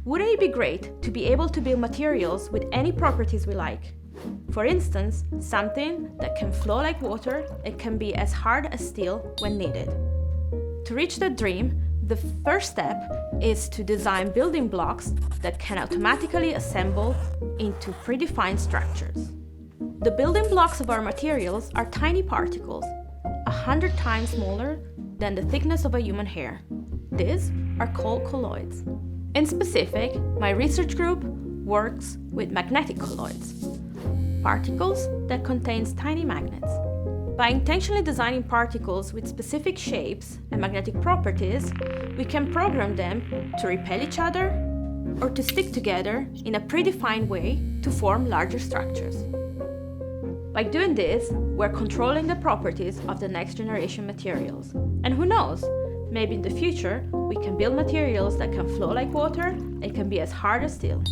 Wouldn't it be great to be able to build materials with any properties we like? For instance, something that can flow like water and can be as hard as steel when needed. To reach that dream, the first step is to design building blocks that can automatically assemble into predefined structures. The building blocks of our materials are tiny particles, 100 times smaller than the thickness of a human hair. These are called colloids. In specific, my research group works with magnetic colloids, particles that contain tiny magnets. By intentionally designing particles with specific shapes and magnetic properties, we can program them to repel each other or to stick together in a predefined way to form larger structures. By doing this, we're controlling the properties of the next generation materials. And who knows, maybe in the future, we can build materials that can flow like water and can be as hard as steel.